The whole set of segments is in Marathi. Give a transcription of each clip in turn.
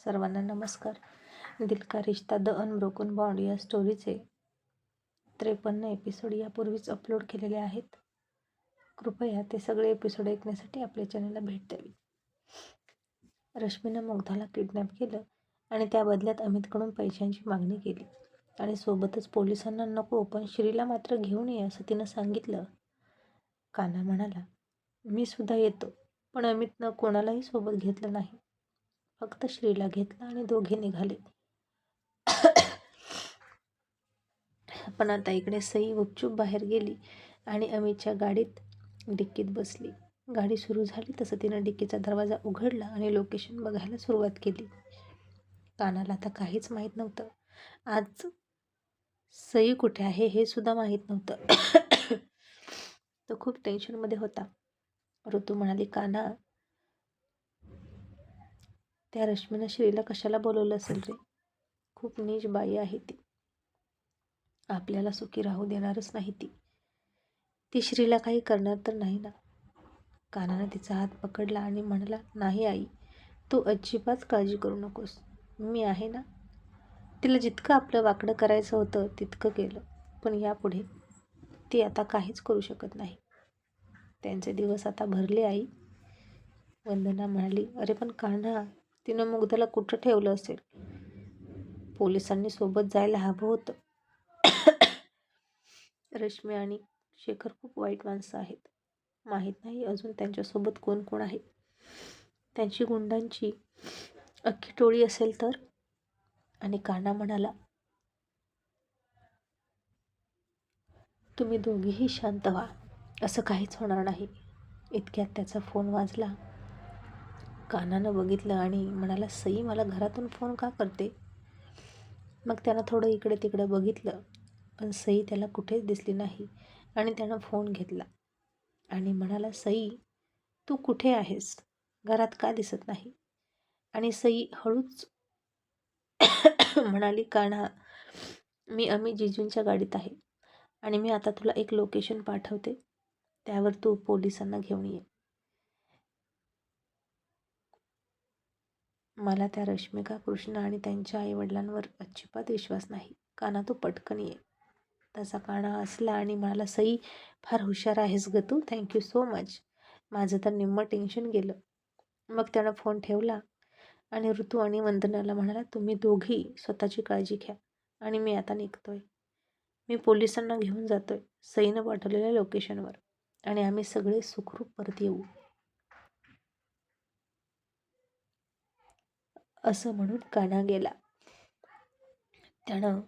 सर्वांना नमस्कार. दिल का रिश्ता द अनब्रोकन बॉन्ड या स्टोरीचे 53 एपिसोड यापूर्वीच अपलोड केलेले आहेत. कृपया ते सगळे एपिसोड ऐकण्यासाठी आपल्या चॅनलला भेट द्यावी. रश्मीनं मुग्धाला किडनॅप केलं आणि त्या बदल्यात अमितकडून पैशांची मागणी केली आणि सोबतच पोलिसांना नको पण श्रीला मात्र घेऊन ये असं तिनं सांगितलं. कान्हा म्हणाला, मी सुद्धा येतो, पण अमितनं कोणालाही सोबत घेतलं नाही. फक्त श्रीला घेतलं आणि दोघे निघाले. पण आता इकडे सई गुपचूप बाहेर गेली आणि अमितच्या गाडीत डिक्कीत बसली. गाडी सुरू झाली तसं तिनं डिक्कीचा दरवाजा उघडला आणि लोकेशन बघायला सुरुवात केली. कानाला आता काहीच माहीत नव्हतं. आज सई कुठे आहे हे सुद्धा माहीत नव्हतं. तो खूप टेन्शनमध्ये होता. ऋतू म्हणाली, कान्हा, त्या रश्मीनं श्रीला कशाला बोलवलं असेल रे? खूप नीच बाई आहे ती. आपल्याला सुखी राहू देणारच नाही ती. ती श्रीला काही करणार तर नाही ना? कानानं तिचा हात पकडला आणि म्हणाला, नाही आई, तू अजिबात काळजी करू नकोस. मी आहे ना. तिला जितकं आपलं वाकडं करायचं होतं तितकं केलं, पण यापुढे ती आता काहीच करू शकत नाही. त्यांचे दिवस आता भरले आई. वंदना म्हणाली, अरे पण कान्हा, तिनं मुग्धाला कुठं ठेवलं असेल? पोलिसांनी सोबत जायला हवं होतं. रश्मी आणि शेखर खूप वाईट माणसं आहेत. माहीत नाही अजून त्यांच्यासोबत कोण कोण आहे. त्यांची गुंडांची अख्खी टोळी असेल तर? आणि कान्हा म्हणाला, तुम्ही दोघेही शांत व्हा, असं काहीच होणार नाही. इतक्यात त्याचा फोन वाजला. कान्हानं बघितलं आणि म्हणाला, सई मला घरातून फोन का करते? मग त्यानं थोडं इकडे तिकडे बघितलं, पण सई त्याला कुठेच दिसली नाही आणि त्यानं फोन घेतला आणि म्हणाला, सई, तू कुठे आहेस? घरात का दिसत नाही? आणि सई हळूच म्हणाली, कान्हा, मी अमित जिजूंच्या गाडीत आहे आणि मी आता तुला एक लोकेशन पाठवते, त्यावर तू पोलिसांना घेऊन ये. मला त्या रश्मिका, कृष्णा आणि त्यांच्या आईवडिलांवर अजिबात विश्वास नाही. कान्हा, तू पटकन ये. तसा कान्हा हसला आणि म्हणाला, सई, फार हुशार आहेस ग तू. Thank you so much. माझं तर निम्मं टेन्शन गेलं. मग त्यानं फोन ठेवला आणि ऋतू आणि वंदनाला म्हणाला, तुम्ही दोघी स्वतःची काळजी घ्या आणि मी आता निघतोय. मी पोलिसांना घेऊन जातोय सईनं पाठवलेल्या लोकेशनवर आणि आम्ही सगळे सुखरूप परत येऊ. असं म्हणून कान्हा गेला. त्यानं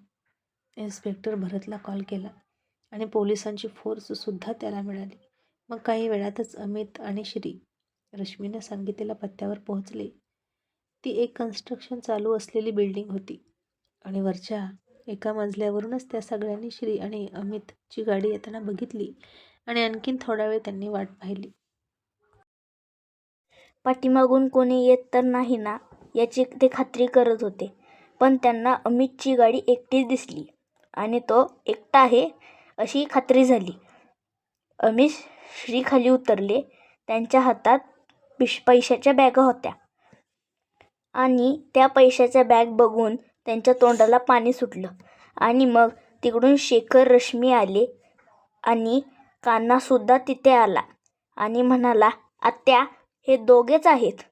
इन्स्पेक्टर भरतला कॉल केला आणि पोलिसांची फोर्ससुद्धा त्याला मिळाली. मग काही वेळातच अमित आणि श्री रश्मीनं सांगितलेल्या पत्त्यावर पोहोचले. ती एक कन्स्ट्रक्शन चालू असलेली बिल्डिंग होती आणि वरच्या एका मजल्यावरूनच त्या सगळ्यांनी श्री आणि अमितची गाडी येताना बघितली आणि आणखीन थोडा वेळ त्यांनी वाट पाहिली. पाठीमागून कोणी येत तर नाही ना याची ते खात्री करत होते, पण त्यांना अमितची गाडी एकटीच दिसली आणि तो एकटा आहे अशी खात्री झाली. अमित श्री खाली उतरले. त्यांच्या हातात पैशाच्या बॅगा होत्या आणि त्या पैशाच्या बॅग बघून त्यांच्या तोंडाला पाणी सुटलं. आणि मग तिकडून शेखर, रश्मी आले आणि कान्हासुद्धा तिथे आला आणि म्हणाला, आत्या, हे दोघेच आहेत,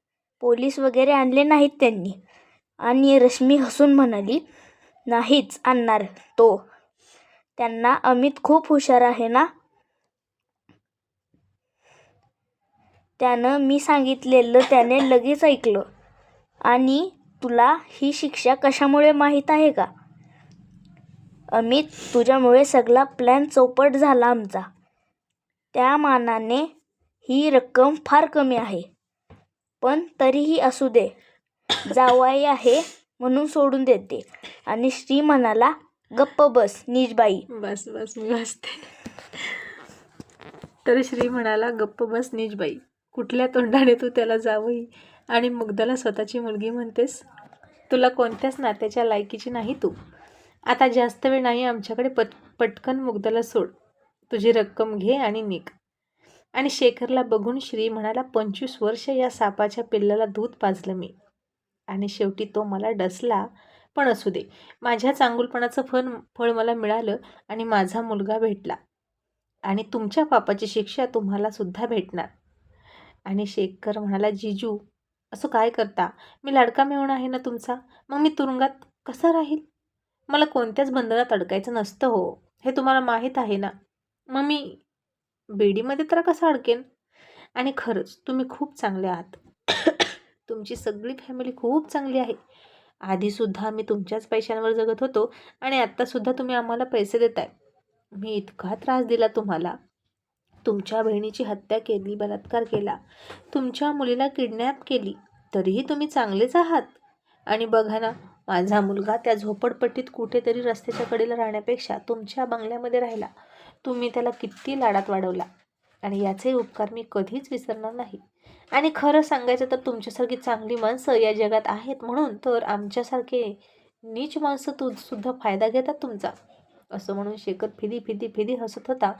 पोलीस वगैरे आणले नाहीत त्यांनी. आणि रश्मी हसून म्हणाली, नाहीच आणणार तो. त्यांना अमित खूप हुशार आहे ना. त्यानं मी सांगितलेलं त्याने लगेच ऐकलं. आणि तुला ही शिक्षा कशामुळे माहीत आहे का? अमित, तुझ्यामुळे सगळा प्लॅन चौपट झाला आमचा. त्या मानाने ही रक्कम फार कमी आहे, पण तरीही असू दे, जावई आहे म्हणून सोडून देते. आणि श्री म्हणाला, गप्प बस नीचबाई. बस बस, मी वाचते. तर श्री म्हणाला, गप्प बस नीचबाई. कुठल्या तोंडाने तू त्याला जावई आणि मुग्धाला स्वतःची मुलगी म्हणतेस? तुला कोणत्याच नात्याच्या लायकीची नाही तू. आता जास्त वेळ नाही आमच्याकडे. पटकन मुग्धाला सोड, तुझी रक्कम घे आणि निघ. आणि शेखरला बघून श्री म्हणाला, 25 वर्ष या सापाच्या पिल्लाला दूध पाजलं मी. आणि शेवटी तो मला डसला. पण असू दे, माझ्या चांगुलपणाचं फळ मला मिळालं आणि माझा मुलगा भेटला. आणि तुमच्या पापाची शिक्षा तुम्हाला सुद्धा भेटणार. आणि शेखर म्हणाला, जिजू असं काय करता? मी लाडका मेहुणा आहे ना तुमचा. मग मी तुरुंगात कसा राहील? मला कोणत्याच बंधनात अडकायचं नसतं हो, हे तुम्हाला माहीत आहे ना. मग मी बेडीमध्ये तर कसं अडकेन? आणि खरंच तुम्ही खूप चांगले आहात. तुमची सगळी फॅमिली खूप चांगली आहे. आधीसुद्धा आम्ही तुमच्याच पैशांवर जगत होतो आणि आत्तासुद्धा तुम्ही आम्हाला पैसे देताय. मी इतका त्रास दिला तुम्हाला. तुमच्या बहिणीची हत्या केली, बलात्कार केला, तुमच्या मुलीला किडनॅप केली, तरीही तुम्ही चांगलेच आहात. आणि बघा ना, माझा मुलगा त्या झोपडपट्टीत कुठेतरी रस्त्याच्या कडेला राहण्यापेक्षा तुमच्या बंगल्यामध्ये राहिला. तुम्ही त्याला किती लाडात वाढवला आणि याचे उपकार मी कधीच विसरणार नाही. आणि खरं सांगायचं तर तुमच्यासारखी चांगली माणसं या जगात आहेत म्हणून तर आमच्यासारखे नीच माणसं सुद्धा फायदा घेतात तुमचा. असं म्हणून शेखर फिदी हसत होता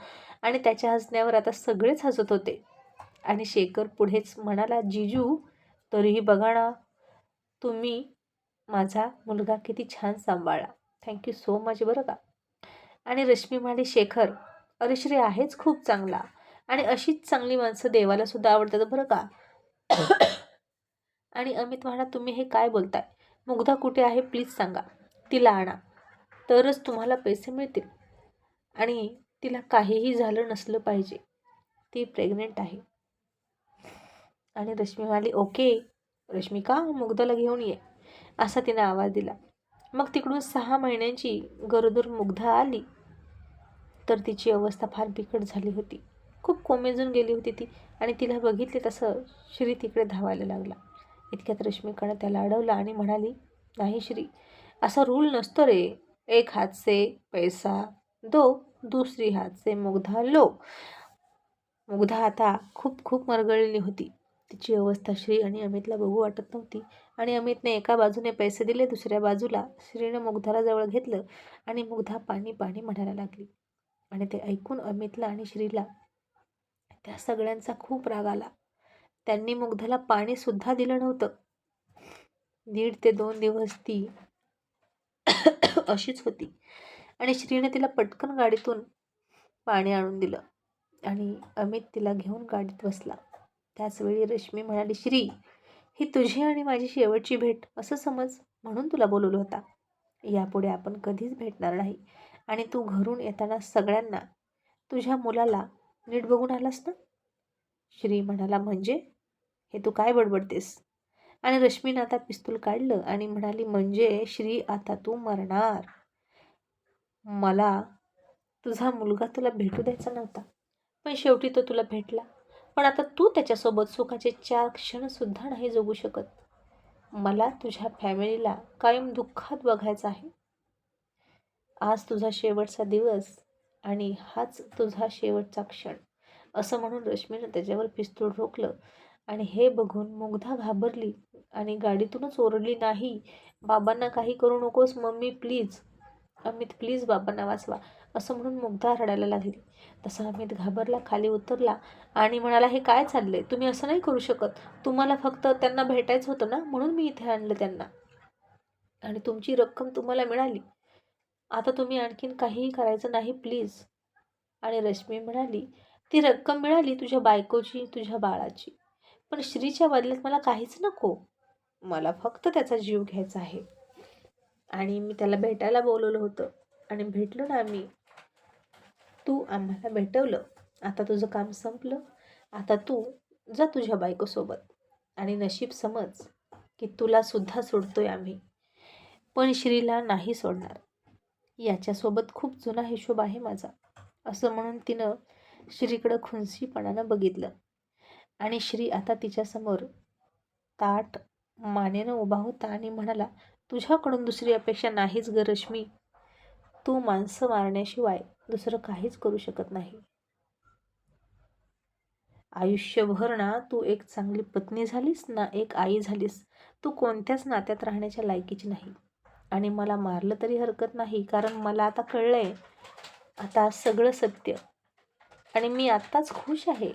आणि त्याच्या हसण्यावर आता सगळेच हसत होते. आणि शेखर पुढेच म्हणाला, जिजू तरीही बघा ना, तुम्ही माझा मुलगा किती छान सांभाळला. थँक्यू सो मच बरं का. आणि रश्मी म्हणाली, शेखर अरे श्री आहेच खूप चांगला आणि अशीच चांगली माणसं देवाला सुद्धा आवडतात बरं का. आणि अमित म्हणाला, तुम्ही हे काय बोलताय? मुग्धा कुठे आहे प्लीज सांगा. तिला आणा, तरच तुम्हाला पैसे मिळतील. आणि तिला काहीही झालं नसलं पाहिजे. ती प्रेग्नेंट आहे. आणि रश्मी म्हणाली, ओके रश्मिका, मुग्धाला घेऊन ये, असा तिने आवाज दिला. मग तिकडून 6 महिन्यांची गरोदर मुग्धा आली. तर तिची अवस्था फार बिकट झाली होती. खूप कोमेजून गेली होती ती. आणि तिला बघितले तसं श्री तिकडे धावायला लागला. इतक्यात रश्मिकानं त्याला अडवलं आणि म्हणाली, नाही श्री, असा रूल नसतो रे. एक हात से पैसा दो, दुसरी हात से मुग्धा लो. मुग्धा आता खूप खूप मरगळलेली होती. तिची अवस्था श्री आणि अमितला बघू वाटत नव्हती. आणि अमितने एका बाजूने पैसे दिले, दुसऱ्या बाजूला श्रीनं मुग्धाला जवळ घेतलं आणि मुग्धा पाणी पाणी म्हणायला लागली. आणि ते ऐकून अमितला आणि श्रीला त्या सगळ्यांचा खूप राग आला. त्यांनी मुग्धाला पाणी सुद्धा दिलं नव्हतं. 1.5 ते 2 दिवस ती अशीच होती. आणि श्रीने तिला पटकन गाडीतून पाणी आणून दिलं आणि अमित तिला घेऊन गाडीत बसला. त्याचवेळी रश्मी म्हणाली, श्री, ही तुझी आणि माझी शेवटची भेट असं समज, म्हणून तुला बोलवलं होता. यापुढे आपण कधीच भेटणार नाही. आणि तू घरून येताना सगळ्यांना तुझ्या मुलाला नीट बघून आलास ना? श्री म्हणाला, म्हणजे हे तू काय बडबडतेस? आणि रश्मीनं आता पिस्तूल काढलं आणि म्हणाली, म्हणजे श्री, आता तू मरणार. मला तुझा मुलगा तुला भेटू द्यायचा नव्हता, पण शेवटी तो तुला भेटला. पण आता तू त्याच्यासोबत सुखाचे 4 क्षणसुद्धा नाही जगू शकत. मला तुझ्या फॅमिलीला कायम दुःखात बघायचं आहे. आज तुझा शेवटचा दिवस आणि हाच तुझा शेवटचा क्षण, असं म्हणून रश्मीनं त्याच्यावर पिस्तूल रोखलं. आणि हे बघून मुग्धा घाबरली आणि गाडीतूनच ओरडली, नाही, बाबांना काही करू नकोस मम्मी प्लीज. अमित प्लीज बाबांना वाचवा, असं म्हणून मुग्धा रडायला लागली. तसा अमित घाबरला, खाली उतरला आणि म्हणाला, हे काय चाललंय? तुम्ही असं नाही करू शकत. तुम्हाला फक्त त्यांना भेटायचं होतं ना, म्हणून मी इथे आणलं त्यांना. आणि तुमची रक्कम तुम्हाला मिळाली. आता तुम्ही आणखीन काहीही करायचं नाही प्लीज. आणि रश्मी म्हणाली, ती रक्कम मिळाली तुझ्या बायकोची, तुझ्या बाळाची, पण श्रीच्या बदल्यात मला काहीच नको. मला फक्त त्याचा जीव घ्यायचा आहे. आणि मी त्याला भेटायला बोलवलं होतं आणि भेटलो ना आम्ही. तू आम्हाला भेटवलं. आता तुझं काम संपलं. आता तू जा तुझ्या बायकोसोबत. आणि नशीब समज की तुला सुद्धा सोडतोय आम्ही, पण श्रीला नाही सोडणार. याच्यासोबत खूप जुना हिशोब आहे माझा, असं म्हणून तिनं श्रीकडं खुन्सीपणानं बघितलं. आणि श्री आता तिच्यासमोर ताठ मानेनं उभा होता आणि म्हणाला, तुझ्याकडून दुसरी अपेक्षा नाहीच ग रश्मी. तू माणसं मारण्याशिवाय दुसरं काहीच करू शकत नाही. आयुष्यभर ना तू एक चांगली पत्नी झालीस ना एक आई झालीस. तू कोणत्याच नात्यात राहण्याच्या लायकीची नाही. आणि मला मारलं तरी हरकत नाही, कारण मला आता कळलंय आता सगळं सत्य. आणि मी आत्ताच खुश आहे.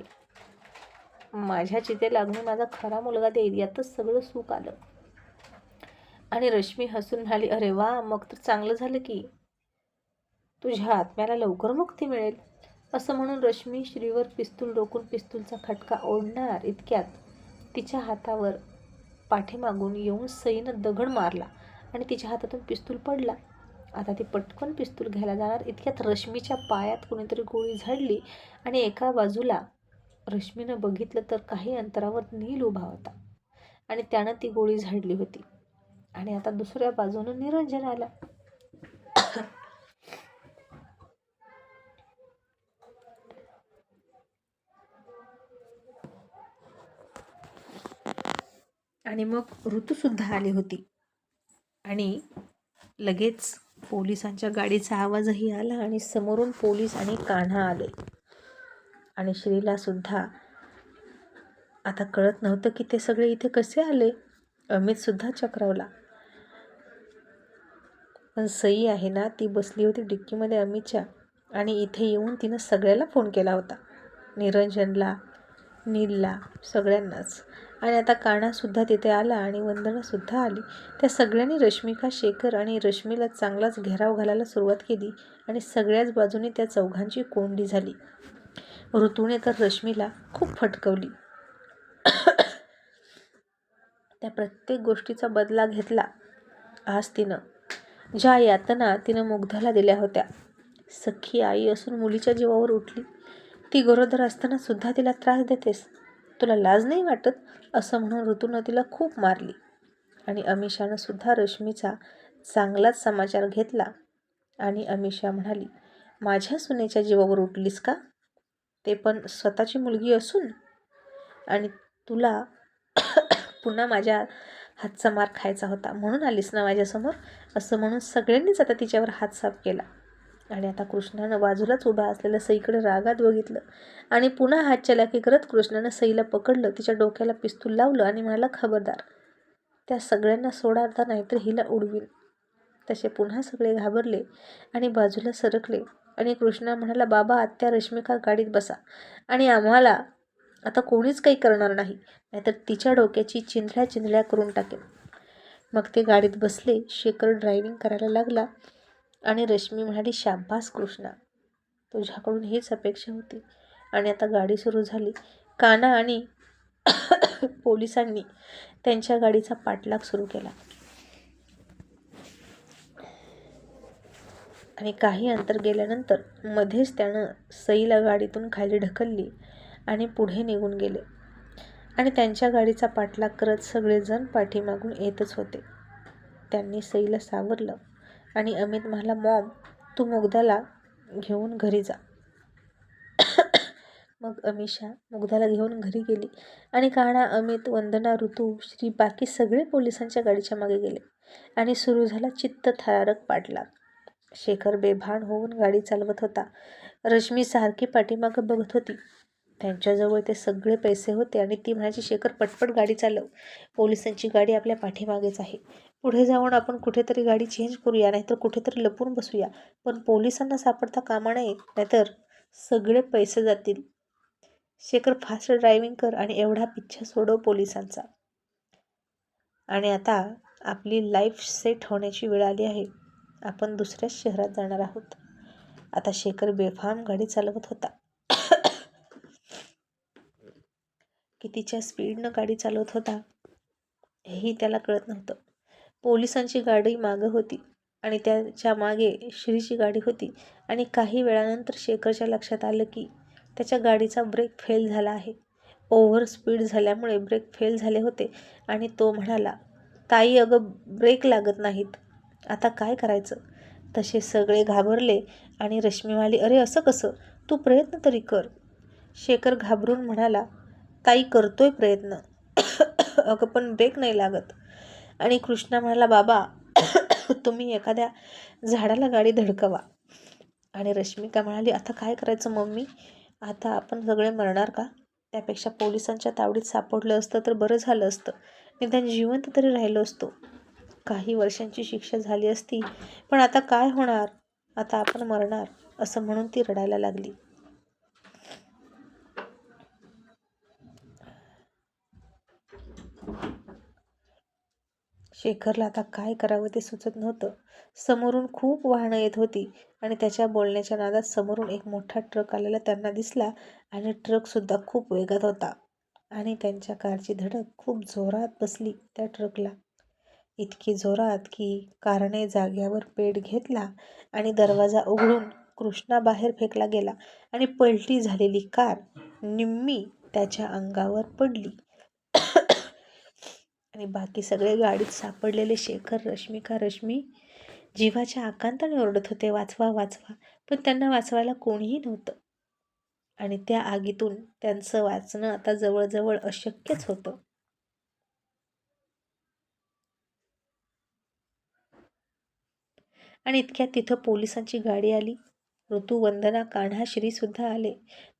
माझ्या चितेला अग्नी माझा खरा मुलगा देईल, यातच सगळं सुख आलं. आणि रश्मी हसून म्हणाली, अरे वा, मग तर चांगलं झालं की. तुझ्या आत्म्याला लवकर मुक्ती मिळेल. असं म्हणून रश्मी श्रीवर पिस्तूल रोखून पिस्तूलचा खटका ओढणार इतक्यात तिच्या हातावर पाठीमागून येऊन सईनं दगड मारला आणि तिच्या हातातून पिस्तूल पडला. आता ती पटकन पिस्तूल घ्यायला जाणार इतक्यात रश्मीच्या पायात कोणीतरी गोळी झाडली आणि एका बाजूला रश्मीनं बघितलं तर काही अंतरावर नील उभा होता आणि त्यानं ती गोळी झाडली होती. आणि आता दुसऱ्या बाजूनं निरंजन आला. आणि मग ऋतूसुद्धा आली होती आणि लगेच पोलिसांच्या गाडीचा आवाजही आला आणि समोरून पोलीस आणि कान्हा आले. आणि श्रीला सुद्धा आता कळत नव्हतं की ते सगळे इथे कसे आले. अमितसुद्धा चक्रावला. पण सई आहे ना, ती बसली होती डिक्कीमध्ये अमितच्या आणि इथे येऊन तिनं सगळ्याला फोन केला होता, निरंजनला, नीलला, सगळ्यांनाच. आणि आता कान्हासुद्धा तिथे आला आणि वंदनासुद्धा आली. त्या सगळ्यांनी रश्मिका, शेखर आणि रश्मीला चांगलाच घेराव घालायला सुरुवात केली आणि सगळ्याच बाजूने त्या चौघांची कोंडी झाली. ऋतूने तर रश्मीला खूप फटकवली. त्या प्रत्येक गोष्टीचा बदला घेतला. आज तिनं ज्या यातना तिनं मुग्धाला दिल्या होत्या, सख्खी आई असून मुलीच्या जीवावर उठली. ती गरोदर असताना सुद्धा तिला त्रास देतेस, तुला लाज नाही वाटत, असं म्हणून ऋतूनं तिला खूप मारली. आणि अमिषानं सुद्धा रश्मीचा चांगलाच समाचार घेतला. आणि अमिषा म्हणाली, माझ्या सुनेच्या जीवावर उठलीस का, ते पण स्वतःची मुलगी असून. आणि तुला पुन्हा माझ्या हातचा मार खायचा होता म्हणून आलीस ना माझ्यासमोर, असं म्हणून सगळ्यांनीच आता तिच्यावर हात साफ केला. आणि आता कृष्णानं बाजूलाच उभा असलेल्या सईकडे रागात बघितलं आणि पुन्हा हात चलाकी करत कृष्णानं सईला पकडलं, तिच्या डोक्याला पिस्तूल लावलं आणि म्हणाला, खबरदार, त्या सगळ्यांना सोडाता नाहीतर हिला उडवीन. तसे पुन्हा सगळे घाबरले आणि बाजूला सरकले. आणि कृष्णा म्हणाला, बाबा, आत्या, रश्मिका गाडीत बसा आणि आम्हाला आता कोणीच काही करणार नाही, नाहीतर तिच्या डोक्याची चिंधड्या चिंधड्या करून टाकेल. मग ते गाडीत बसले. शेखर ड्रायव्हिंग करायला लागला आणि रश्मी म्हणाली, शाब्बास कृष्णा, तुझ्याकडून हीच अपेक्षा होती. आणि आता गाडी सुरू झाली. कान्हा आणि पोलिसांनी त्यांच्या गाडीचा पाठलाग सुरू केला आणि काही अंतर गेल्यानंतर मध्येच त्यानं सईला गाडीतून खाली ढकलली आणि पुढे निघून गेले. आणि त्यांच्या गाडीचा पाठलाग करत सगळेजण पाठीमागून येतच होते. त्यांनी सईला सावरलं आणि अमित म्हणाला, मॉम, तू मुग्धाला घेऊन घरी जा. मग अमिषा मुग्धाला घेऊन घरी गेली आणि कान्हा, अमित, वंदना, ऋतू, श्री, बाकी सगळे पोलिसांच्या गाडीच्या मागे गेले आणि सुरू झाला चित्तथरारक पाठलाग. शेखर बेभान होऊन गाडी चालवत होता. रश्मी सारखी पाठीमागं बघत होती. त्यांच्याजवळ ते सगळे पैसे होते आणि ती म्हणायची, शेखर, पटपट गाडी चालव, पोलिसांची गाडी आपल्या पाठीमागेच आहे. पुढे जाऊन आपण कुठेतरी गाडी चेंज करूया, नाहीतर कुठेतरी लपून बसूया, पण पोलिसांना सापडता कामा नये, नाहीतर सगळे पैसे जातील. शेखर, फास्ट ड्रायव्हिंग कर आणि एवढा पिच्छा सोडव पोलिसांचा. आणि आता आपली लाईफ सेट होण्याची वेळ आली आहे. आपण दुसऱ्याच शहरात जाणार आहोत. आता शेखर बेफाम गाडी चालवत होता. कितीच्या स्पीडनं गाडी चालवत होता हेही त्याला कळत नव्हतं. पोलिसांची गाडी मागं होती आणि त्याच्या मागे श्रीची गाडी होती. आणि काही वेळानंतर शेखरच्या लक्षात आलं की त्याच्या गाडीचा ब्रेक फेल झाला आहे. ओव्हर स्पीड झाल्यामुळे ब्रेक फेल झाले होते. आणि तो म्हणाला, ताई, अगं, ब्रेक लागत नाहीत, आता काय करायचं. तसे सगळे घाबरले आणि रश्मी म्हणाली, अरे असं कसं, तू प्रयत्न तरी कर. शेखर घाबरून म्हणाला, ताई, करतोय प्रयत्न, अगं पण ब्रेक नाही लागत. आणि कृष्णा म्हणाला, बाबा, तुम्ही एखाद्या झाडाला गाडी धडकवा. आणि रश्मिका म्हणाली, आता काय करायचं मम्मी, आता आपण सगळे मरणार का, त्यापेक्षा पोलिसांच्या तावडीत सापडलं असतं तर बरं झालं असतं, निदान जिवंत तरी राहिलो असतो. काही वर्षांची शिक्षा झाली असती, पण आता काय होणार, आता आपण मरणार, असं म्हणून ती रडायला लागली. शेखरला आता काय करावं ते सुचत नव्हतं. समोरून खूप वाहनं येत होती आणि त्याच्या बोलण्याच्या नादात समोरून एक मोठा ट्रक आलेला त्यांना दिसला आणि ट्रकसुद्धा खूप वेगात होता आणि त्यांच्या कारची धडक खूप जोरात बसली त्या ट्रकला. इतकी जोरात की कारने जाग्यावर पेट घेतला आणि दरवाजा उघडून कृष्णा बाहेर फेकला गेला आणि पलटी झालेली कार निम्मी त्याच्या अंगावर पडली. आणि बाकी सगळे गाडीत सापडलेले शेखर, रश्मी जीवाच्या आकांताने ओरडत होते, वाचवा वाचवा. पण त्यांना वाचवायला कोणीही नव्हतं आणि त्या आगीतून त्यांचं वाचणं आता जवळजवळ अशक्यच होतं. आणि इतक्यात तिथं पोलिसांची गाडी आली. ऋतू, वंदना, कान्हा, श्री सुद्धा आले.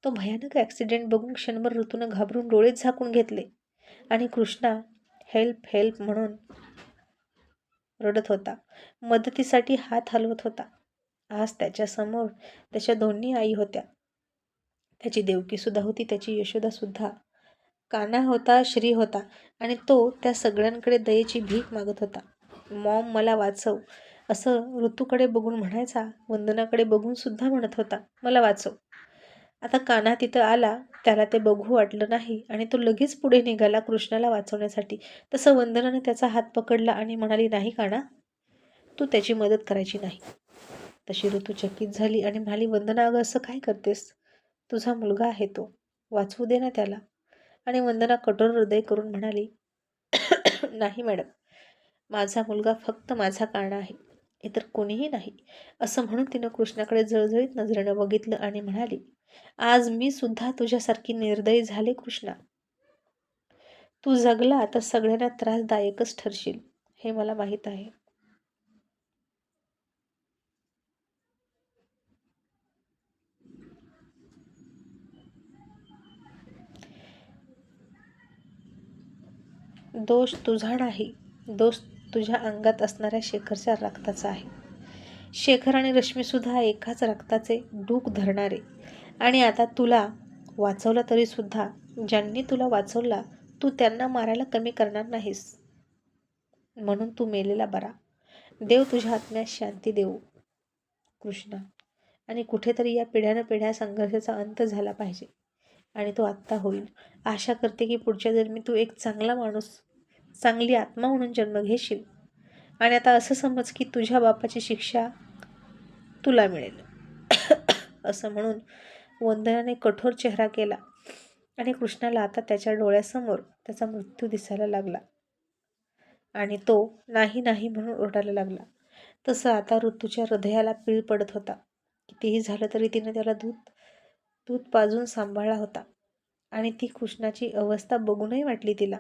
तो भयानक ॲक्सिडेंट बघून क्षणभर ऋतूनं घाबरून डोळेच झाकून घेतले आणि कृष्णा हेल्प हेल्प म्हणून रडत होता. मदतीसाठी हात हलवत होता. आज त्याच्यासमोर त्याच्या दोन्ही आई होत्या. त्याची देवकीसुद्धा होती, त्याची यशोदासुद्धा. कान्हा होता, श्री होता आणि तो त्या सगळ्यांकडे दयेची भीक मागत होता. मॉम, मला वाचव, असं ऋतूकडे बघून म्हणायचा. वंदनाकडे बघून सुद्धा म्हणत होता, मला वाचव. आता कान्हा तिथं आला. त्याला ते बघू वाटलं नाही आणि तो लगेच पुढे निघाला कृष्णाला वाचवण्यासाठी. तसं वंदनाने त्याचा हात पकडला आणि म्हणाली, नाही कान्हा, तू त्याची मदत करायची नाही. तशी ऋतू चकित झाली आणि म्हणाली, वंदना, अगं असं काय करतेस? तुझा मुलगा आहे तो, वाचवू दे ना त्याला. आणि वंदना कठोर हृदय करून म्हणाली, नाही मॅडम, माझा मुलगा फक्त माझा कान्हा आहे, इतर कोणीही नाही. असं म्हणून तिनं कृष्णाकडे जळजळीत नजरेनं बघितलं आणि म्हणाली, आज मी सुद्धा तुझ्यासारखी निर्दयी झाले कृष्णा. तू जगला तर सगळ्यांना त्रासदायकच ठरशील, हे मला माहीत आहे. दोष तुझा नाही, दोष तुझ्या अंगात असणाऱ्या शेखरच्या रक्ताचा आहे. शेखर आणि रश्मीसुद्धा एकाच रक्ताचे डूक धरणारे. आणि आता तुला वाचवलं तरीसुद्धा ज्यांनी तुला वाचवला, तू त्यांना मारायला कमी करणार नाहीस. म्हणून तू मेलेला बरा. देव तुझ्या आत्म्यास शांती देऊ कृष्णा. आणि कुठेतरी या पिढ्यानपिढ्या संघर्षाचा अंत झाला पाहिजे आणि तो आत्ता होईल. आशा करते की पुढच्या जन्मी तू एक चांगला माणूस, चांगली आत्मा म्हणून जन्म घेशील. आणि आता असं समज की तुझ्या बापाची शिक्षा तुला मिळेल. असं म्हणून वंदनाने कठोर चेहरा केला आणि कृष्णाला आता त्याच्या डोळ्यासमोर त्याचा मृत्यू दिसायला लागला आणि तो नाही नाही म्हणून ओरडायला लागला. तसं आता ऋतूच्या हृदयाला पीळ पडत होता. कितीही झालं तरी तिनं त्याला दूध पाजून सांभाळला होता आणि ती कृष्णाची अवस्था बघूनही वाटली तिला.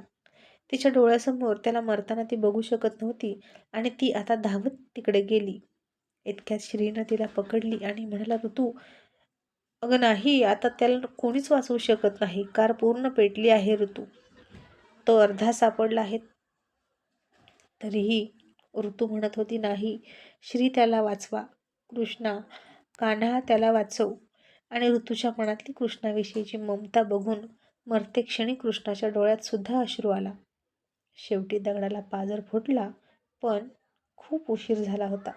तिच्या डोळ्यासमोर त्याला मरताना ती बघू शकत नव्हती आणि ती आता धावत तिकडे गेली. इतक्यात श्रीनं तिला पकडली आणि म्हणाला, ऋतू, अगं नाही, आता त्याला कोणीच वाचवू शकत नाही. कार पूर्ण पेटली आहे ऋतू. तो अर्धा सापडला आहे. तरीही ऋतू म्हणत होती, नाही श्री, त्याला वाचवा. कृष्णा, कान्हा, त्याला वाचव. आणि ऋतूच्या मनातली कृष्णाविषयीची ममता बघून मरते क्षणी कृष्णाच्या डोळ्यात सुद्धा अश्रू आला. शेवटी दगडाला पाझर फुटला, पण खूप उशीर झाला होता.